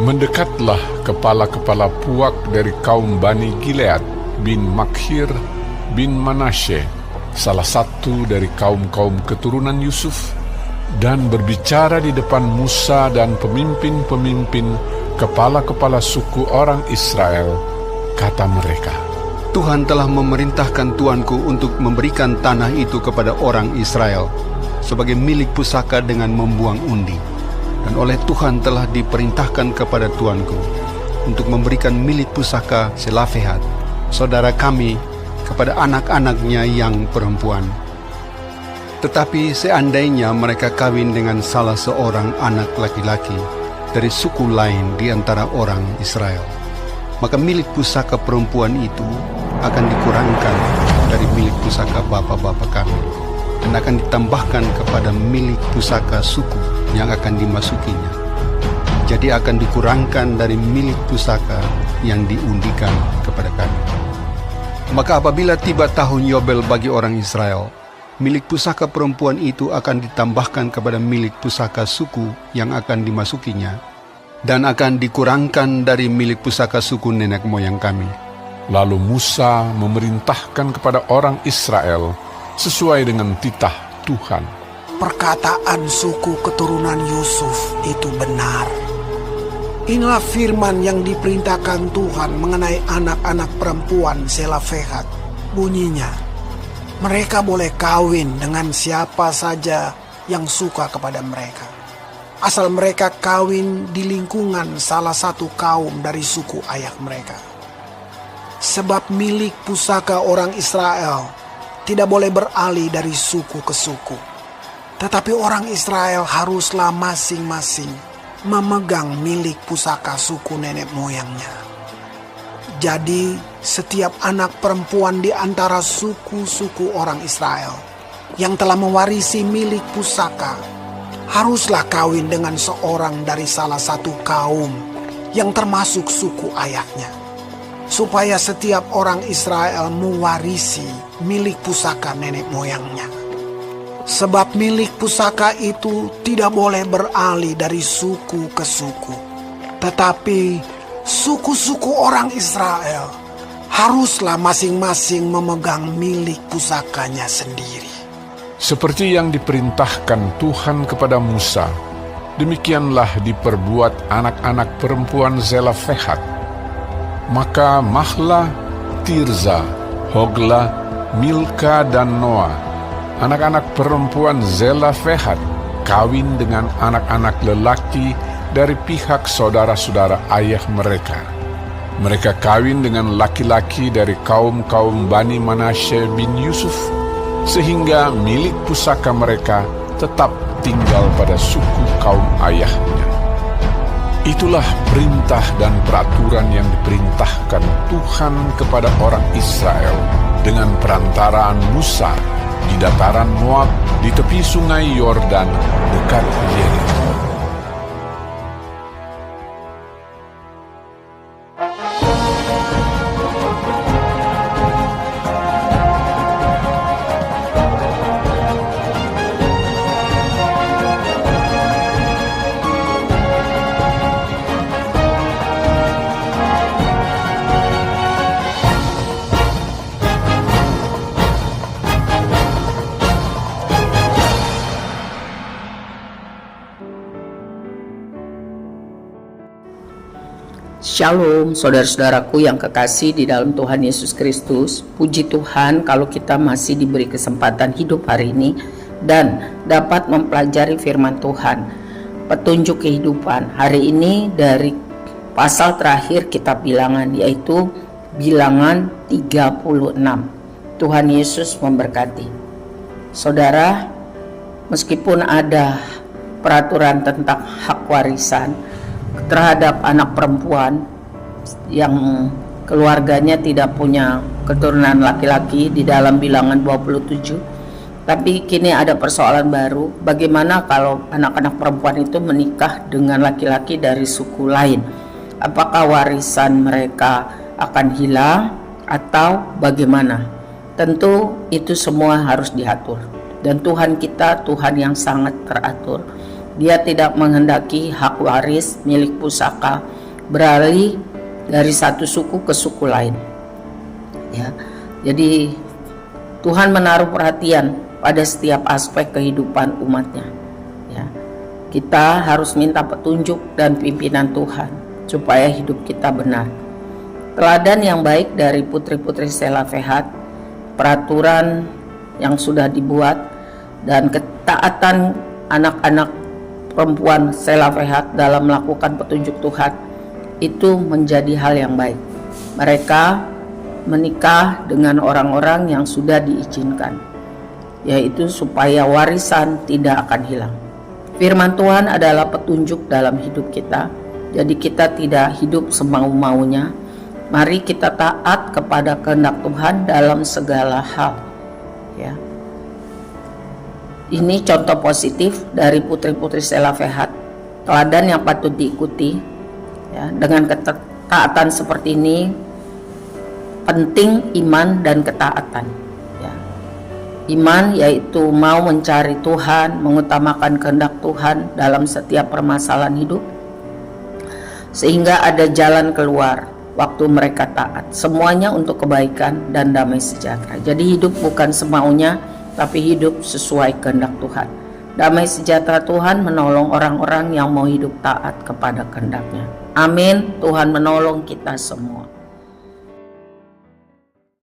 Mendekatlah kepala-kepala puak dari kaum Bani Gilead bin Makhir bin Manasye, salah satu dari kaum-kaum keturunan Yusuf, dan berbicara di depan Musa dan pemimpin-pemimpin kepala-kepala suku orang Israel. Kata mereka, Tuhan telah memerintahkan tuanku untuk memberikan tanah itu kepada orang Israel sebagai milik pusaka dengan membuang undi. Dan oleh Tuhan telah diperintahkan kepada tuanku untuk memberikan milik pusaka Selafehat, saudara kami, kepada anak-anaknya yang perempuan. Tetapi seandainya mereka kawin dengan salah seorang anak laki-laki dari suku lain di antara orang Israel, maka milik pusaka perempuan itu akan dikurangkan dari milik pusaka bapa-bapa kami dan akan ditambahkan kepada milik pusaka suku yang akan dimasukinya. Jadi akan dikurangkan dari milik pusaka yang diundikan kepada kami. Maka apabila tiba tahun Yobel bagi orang Israel, milik pusaka perempuan itu akan ditambahkan kepada milik pusaka suku yang akan dimasukinya, dan akan dikurangkan dari milik pusaka suku nenek moyang kami. lalu Musa memerintahkan kepada orang Israel sesuai dengan titah Tuhan. Perkataan suku keturunan Yusuf itu benar. Inilah firman yang diperintahkan Tuhan mengenai anak-anak perempuan Selafehat. Bunyinya, mereka boleh kawin dengan siapa saja yang suka kepada mereka, asal mereka kawin di lingkungan salah satu kaum dari suku ayah mereka. Sebab milik pusaka orang Israel tidak boleh beralih dari suku ke suku, tetapi orang Israel haruslah masing-masing memegang milik pusaka suku nenek moyangnya. Jadi setiap anak perempuan di antara suku-suku orang Israel yang telah mewarisi milik pusaka haruslah kawin dengan seorang dari salah satu kaum yang termasuk suku ayahnya, supaya setiap orang Israel mewarisi milik pusaka nenek moyangnya. Sebab milik pusaka itu tidak boleh beralih dari suku ke suku, tetapi suku-suku orang Israel haruslah masing-masing memegang milik pusakanya sendiri. Seperti yang diperintahkan Tuhan kepada Musa, demikianlah diperbuat anak-anak perempuan Zelafehat. Maka Mahla, Tirza, Hogla, Milka, dan Noah, anak-anak perempuan Zelafehat, kawin dengan anak-anak lelaki dari pihak saudara-saudara ayah mereka. Mereka kawin dengan laki-laki dari kaum-kaum Bani Manasye bin Yusuf, sehingga milik pusaka mereka tetap tinggal pada suku kaum ayahnya. Itulah perintah dan peraturan yang diperintahkan Tuhan kepada orang Israel dengan perantaraan Musa di dataran Moab di tepi sungai Yordan dekat Yeriko. Shalom saudara-saudaraku yang kekasih di dalam Tuhan Yesus Kristus. Puji Tuhan kalau kita masih diberi kesempatan hidup hari ini dan dapat mempelajari firman Tuhan, petunjuk kehidupan. Hari ini dari pasal terakhir kitab Bilangan, yaitu Bilangan 36. Tuhan Yesus memberkati. Saudara, meskipun ada peraturan tentang hak warisan terhadap anak perempuan yang keluarganya tidak punya keturunan laki-laki di dalam Bilangan 27, tapi kini ada persoalan baru. Bagaimana kalau anak-anak perempuan itu menikah dengan laki-laki dari suku lain? Apakah warisan mereka akan hilang atau bagaimana? Tentu itu semua harus diatur, dan Tuhan kita Tuhan yang sangat teratur. Dia tidak menghendaki hak waris milik pusaka beralih dari satu suku ke suku lain. Ya, jadi Tuhan menaruh perhatian pada setiap aspek kehidupan umatnya. Ya, kita harus minta petunjuk dan pimpinan Tuhan supaya hidup kita benar. Teladan yang baik dari putri-putri Selafehat, peraturan yang sudah dibuat, dan ketaatan anak-anak perempuan Selafehat dalam melakukan petunjuk Tuhan itu menjadi hal yang baik. Mereka menikah dengan orang-orang yang sudah diizinkan, yaitu supaya warisan tidak akan hilang. Firman Tuhan adalah petunjuk dalam hidup kita, jadi kita tidak hidup semau-maunya. Mari kita taat kepada kehendak Tuhan dalam segala hal. Ya. Ini contoh positif dari putri-putri Selafehat, teladan yang patut diikuti. Ya, dengan ketaatan seperti ini, penting iman dan ketaatan. Ya. Iman yaitu mau mencari Tuhan, mengutamakan kehendak Tuhan dalam setiap permasalahan hidup, sehingga ada jalan keluar waktu mereka taat. Semuanya untuk kebaikan dan damai sejahtera. Jadi hidup bukan semaunya, tapi hidup sesuai kehendak Tuhan. Damai sejahtera Tuhan menolong orang-orang yang mau hidup taat kepada kehendak-Nya. Amin. Tuhan menolong kita semua.